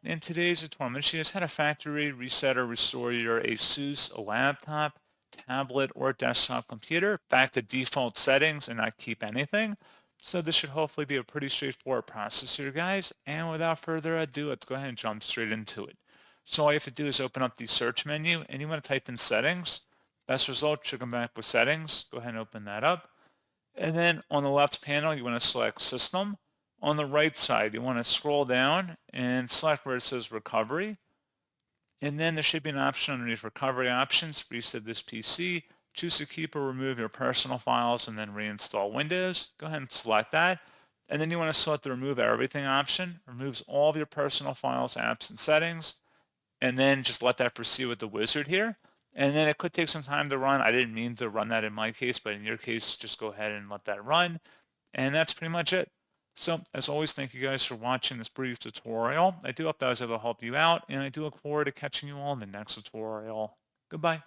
In today's tutorial, I'm going to show you guys how to factory reset or restore your ASUS, a laptop, tablet, or desktop computer back to default settings and not keep anything. So this should hopefully be a pretty straightforward process here, guys. And without further ado, let's go ahead and jump straight into it. So all you have to do is open up the search menu and you want to type in settings. Best result should come back with settings. Go ahead and open that up. And then on the left panel, you want to select System. On the right side, you want to scroll down and select where it says Recovery. And then there should be an option underneath Recovery Options. Reset this PC. Choose to keep or remove your personal files and then reinstall Windows. Go ahead and select that. And then you want to select the Remove Everything option. Removes all of your personal files, apps, and settings. And then just let that proceed with the wizard here. And then it could take some time to run. I didn't mean to run that in my case, but in your case, just go ahead and let that run. And that's pretty much it. So as always, thank you guys for watching this brief tutorial. I do hope that was able to help you out, and I do look forward to catching you all in the next tutorial. Goodbye.